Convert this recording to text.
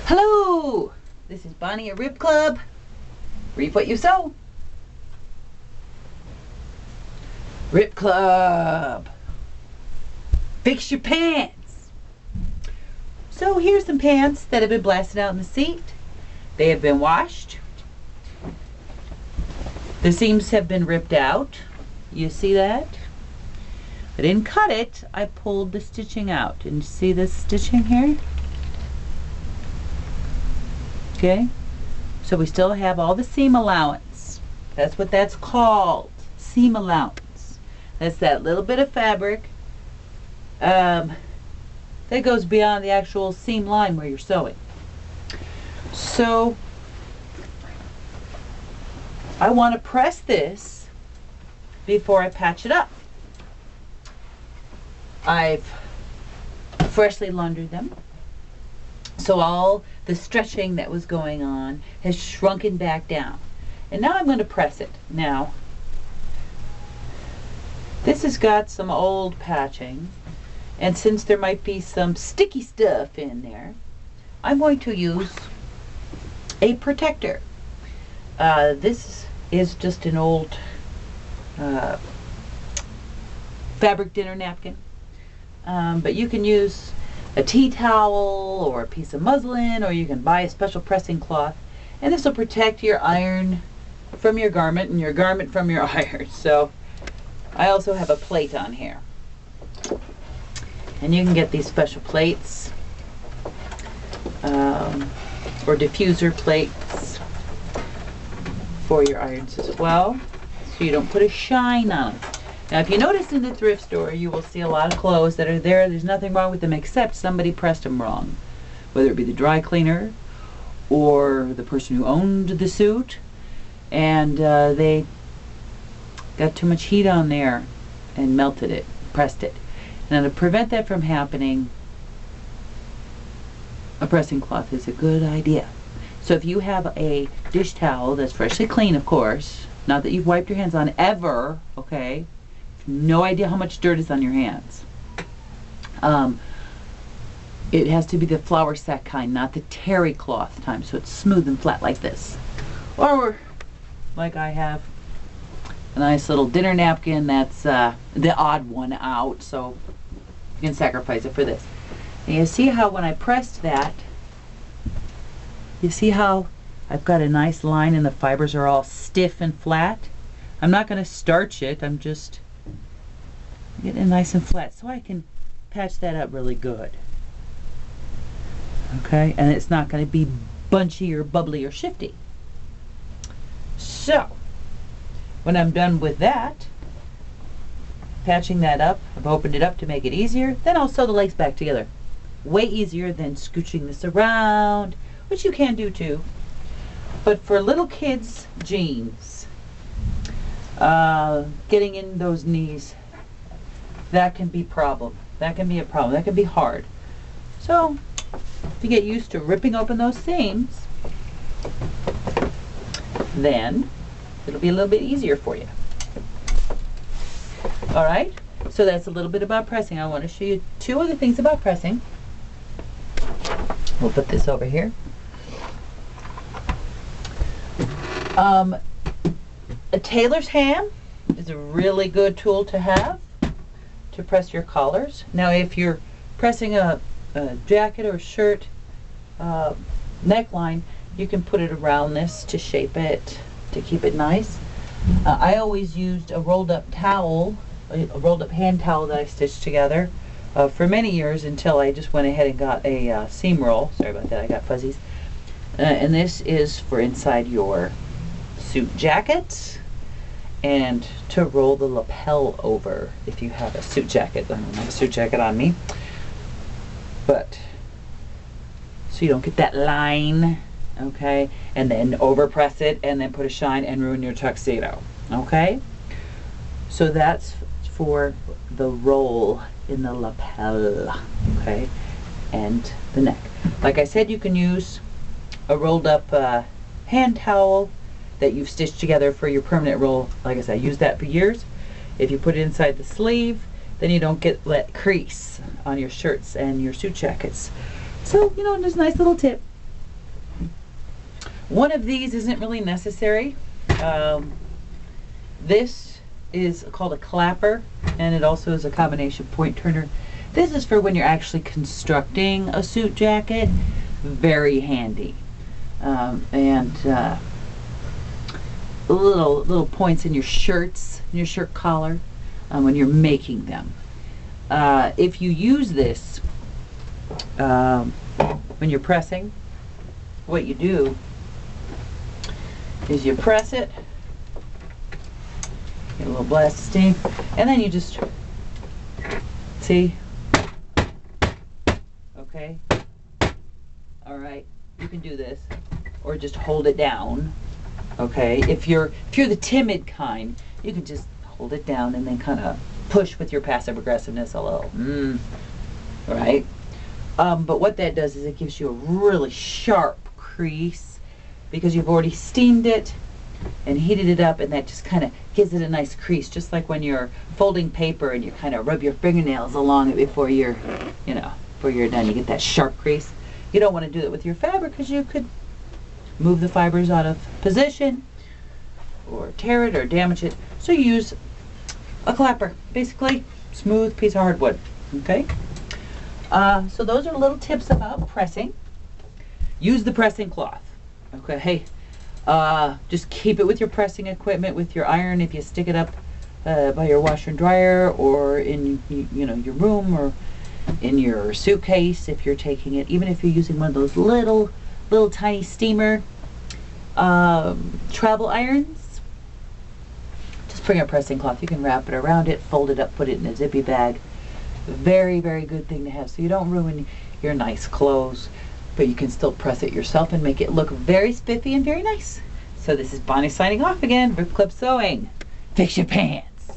Hello, this is Bonnie at Rib Club. Reap what you sow. Rib Club. Fix your pants. So here's some pants that have been blasted out in the seat. They have been washed. The seams have been ripped out. You see that? I didn't cut it. I pulled the stitching out. And you see this stitching here? Okay, so we still have all the seam allowance. That's what that's called, seam allowance. That's that little bit of fabric that goes beyond the actual seam line where you're sewing. So I want to press this before I patch it up. I've freshly laundered them. So all the stretching that was going on has shrunken back down. And now I'm going to press it. Now, this has got some old patching, and since there might be some sticky stuff in there, I'm going to use a protector. This is just an old fabric dinner napkin, but you can use a tea towel or a piece of muslin, or you can buy a special pressing cloth, and this will protect your iron from your garment and your garment from your iron. So I also have a plate on here, and you can get these special plates or diffuser plates for your irons as well, so you don't put a shine on them. Now, if you notice in the thrift store, you will see a lot of clothes that are there. There's nothing wrong with them except somebody pressed them wrong. Whether it be the dry cleaner or the person who owned the suit, and they got too much heat on there and melted it, pressed it. Now, to prevent that from happening, a pressing cloth is a good idea. So if you have a dish towel that's freshly clean, of course, not that you've wiped your hands on ever, okay? No idea how much dirt is on your hands. It has to be the flour sack kind, not the terry cloth time, so it's smooth and flat like this. Or like I have, a nice little dinner napkin that's the odd one out, so you can sacrifice it for this. And you see how when I pressed that, you see how I've got a nice line and the fibers are all stiff and flat? I'm not going to starch it, I'm just getting it nice and flat so I can patch that up really good. Okay, and it's not going to be bunchy or bubbly or shifty. So when I'm done with that, patching that up, I've opened it up to make it easier, then I'll sew the legs back together. Way easier than scooching this around, which you can do too. But for little kids' jeans, getting in those knees, that can be a problem. That can be hard. So if you get used to ripping open those seams, then it'll be a little bit easier for you. All right, so that's a little bit about pressing. I want to show you two other things about pressing. We'll put this over here. A tailor's ham is a really good tool to have to press your collars. Now, if you're pressing a jacket or shirt neckline, you can put it around this to shape it, to keep it nice. I always used a rolled up towel, a rolled up hand towel that I stitched together for many years until I just went ahead and got a seam roll. Sorry about that, I got fuzzies. And this is for inside your suit jacket and to roll the lapel over if you have a suit jacket. I don't have a suit jacket on me, but so you don't get that line, okay, and then over press it and then put a shine and ruin your tuxedo. Okay, so that's for the roll in the lapel, okay, and the neck. Like I said, you can use a rolled up hand towel that you've stitched together for your permanent roll. Like I said, I used that for years. If you put it inside the sleeve, then you don't get that crease on your shirts and your suit jackets. So, you know, just a nice little tip. One of these isn't really necessary. This is called a clapper, and it also is a combination point turner. This is for when you're actually constructing a suit jacket. Very handy. Little points in your shirts, in your shirt collar, when you're making them. If you use this when you're pressing, what you do is you press it, get a little blast of steam, and then you just see. Okay. All right. You can do this, or just hold it down. Okay. If you're the timid kind, you can just hold it down and then kind of push with your passive aggressiveness a little. Right. But what that does is it gives you a really sharp crease because you've already steamed it and heated it up, and that just kind of gives it a nice crease, just like when you're folding paper and you kind of rub your fingernails along it before you're, before you're done. You get that sharp crease. You don't want to do it with your fabric because you could move the fibers out of position or tear it or damage it. So you use a clapper, basically smooth piece of hardwood. Okay. So those are little tips about pressing. Use the pressing cloth. Okay. Just keep it with your pressing equipment, with your iron. If you stick it up by your washer and dryer, or in your room, or in your suitcase if you're taking it, even if you're using one of those little tiny steamer travel irons, just bring a pressing cloth. You can wrap it around it, fold it up, put it in a zippy bag. Very, very good thing to have, so you don't ruin your nice clothes, but you can still press it yourself and make it look very spiffy and very nice. So this is Bonnie signing off again. Rip Clip Sewing. Fix your pants.